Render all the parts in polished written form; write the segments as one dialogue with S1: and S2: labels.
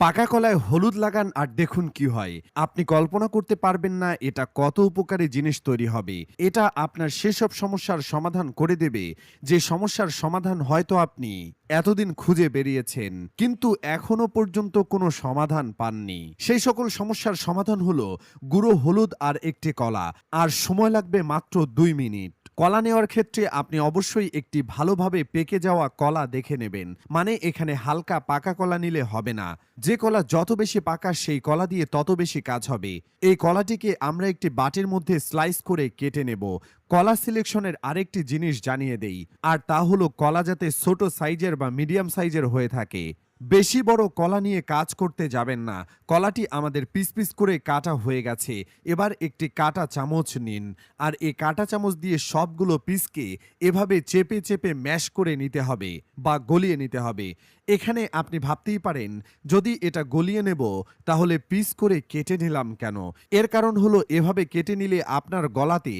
S1: পাকা কলায় হলুদ লাগান আর দেখুন কি হয়। আপনি কল্পনা করতে পারবেন না এটা কত উপকারী জিনিস তৈরি হবে। এটা আপনার সেসব সমস্যার সমাধান করে দেবে, যে সমস্যার সমাধান হয়তো আপনি এতদিন খুঁজে বেরিয়েছেন, কিন্তু এখনো পর্যন্ত কোনো সমাধান পাননি। সেই সকল সমস্যার সমাধান হলো গুঁড়ো হলুদ আর একটি কলা, আর সময় লাগবে মাত্র ২ মিনিট। কলা নেওয়ার ক্ষেত্রে আপনি অবশ্যই একটি ভালোভাবে পেকে যাওয়া কলা দেখে নেবেন। মানে এখানে হালকা পাকা কলা নিলে হবে না। যে কলা যত বেশি পাকা সেই কলা দিয়ে তত বেশি কাজ হবে। এই কলাটিকে আমরা একটি বাটির মধ্যে স্লাইস করে কেটে নেব। কলা সিলেকশনের আরেকটি জিনিস জানিয়ে দেই, আর তা হলো কলা যাতে ছোট সাইজের বা মিডিয়াম সাইজের হয়ে থাকে। বেশি বড় কলা নিয়ে কাজ করতে যাবেন না। কলাটি আমাদের পিস পিস করে কাটা হয়ে গেছে। এবার একটি কাঁটা চামচ নিন, আর এই কাঁটা চামচ দিয়ে সবগুলো পিসকে এভাবে চেপে চেপে ম্যাশ করে নিতে হবে বা গলিয়ে নিতে হবে। এখানে আপনি ভাবতেই পারেন, যদি এটা গলিয়ে নেব তাহলে পিস করে কেটে নিলাম কেন? এর কারণ হলো এভাবে কেটে নিলে আপনার গলাতে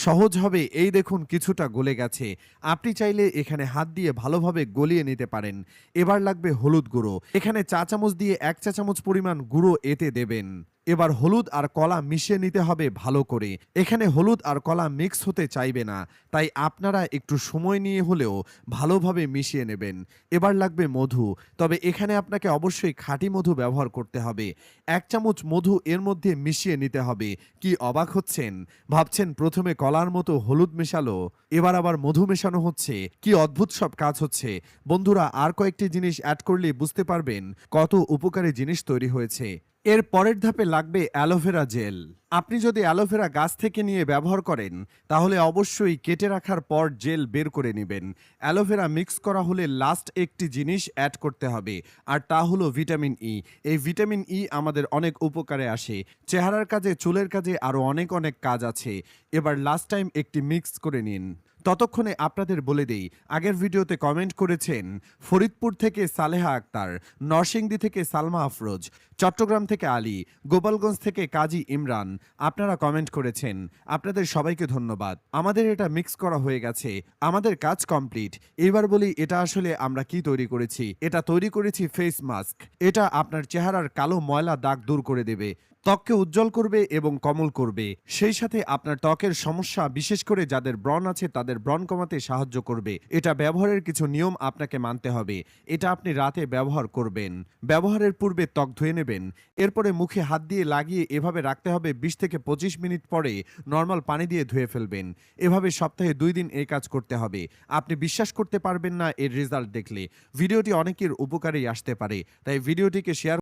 S1: সহজ হবে। এই দেখুন কিছুটা গলে গেছে। আপনি চাইলে এখানে হাত দিয়ে ভালোভাবে গলিয়ে নিতে পারেন। এবার লাগবে হলুদ গুঁড়ো। এখানে চা চামচ দিয়ে ১ চা চামচ পরিমাণ গুঁড়ো এতে দেবেন। এবার হলুদ আর কলা মিশিয়ে নিতে হবে ভালো করে। এখানে হলুদ আর কলা মিক্স হতে চাইবে না, তাই আপনারা একটু সময় নিয়ে হলেও ভালোভাবে মিশিয়ে নেবেন। এবার লাগবে মধু, তবে এখানে আপনাকে অবশ্যই খাঁটি মধু ব্যবহার করতে হবে। ১ চামচ মধু এর মধ্যে মিশিয়ে নিতে হবে। কি অবাক হচ্ছেন? ভাবছেন প্রথমে কলার মতো হলুদ মেশালো, এবার আবার মধু মেশানো হচ্ছে। কি অদ্ভুত সব কাজ হচ্ছে। বন্ধুরা, আর কয়েকটি জিনিস অ্যাড করলে বুঝতে পারবেন কত উপকারী জিনিস তৈরি হয়েছে। এর পরের ধাপে লাগবে অ্যালোভেরা জেল। আপনি যদি অ্যালোভেরা গাছ থেকে নিয়ে ব্যবহার করেন তাহলে অবশ্যই কেটে রাখার পর জেল বের করে নেবেন। অ্যালোভেরা মিক্স করা হলে লাস্ট একটি জিনিস অ্যাড করতে হবে, আর তা হলো ভিটামিন ই। এই ভিটামিন ই আমাদের অনেক উপকারে আসে। চেহারার কাজে, চুলের কাজে, আরও অনেক অনেক কাজ আছে। এবার লাস্ট টাইম একটি মিক্স করে নিন। ততক্ষণে আপনাদের বলে দেই, আগের ভিডিওতে কমেন্ট করেছেন ফরিদপুর থেকে সালেহা আক্তার, নরসিংদী থেকে সালমা আফরোজ, চট্টগ্রাম থেকে আলী, গোপালগঞ্জ থেকে কাজী ইমরান। আপনারা কমেন্ট করেছেন, আপনাদের সবাইকে ধন্যবাদ। আমাদের এটা মিক্স করা হয়ে গেছে, আমাদের কাজ কমপ্লিট। এবার বলি এটা আসলে আমরা কি তৈরি করেছি। এটা তৈরি করেছি ফেস মাস্ক। এটা আপনার চেহারার কালো ময়লা দাগ দূর করে দেবে, ত্বককে উজ্জ্বল করবে এবং কোমল করবে। সেই সাথে আপনার ত্বকের সমস্যা, বিশেষ করে যাদের ব্রণ আছে তাদের ব্রণ কমাতে সাহায্য করবে। এটা ব্যবহারের কিছু নিয়ম আপনাকে মানতে হবে। এটা আপনি রাতে ব্যবহার করবেন। ব্যবহারের পূর্বে ত্বক ধুয়ে নেবেন, এরপরে মুখে হাত দিয়ে লাগিয়ে এভাবে রাখতে হবে। ২০ থেকে ২৫ মিনিট পরে নর্মাল পানি দিয়ে ধুয়ে ফেলবেন। এভাবে সপ্তাহে ২ দিন এই কাজ করতে হবে। আপনি বিশ্বাস করতে পারবেন না এর রেজাল্ট দেখলে। ভিডিওটি অনেকের উপকারেই আসতে পারে, তাই ভিডিওটিকে শেয়ার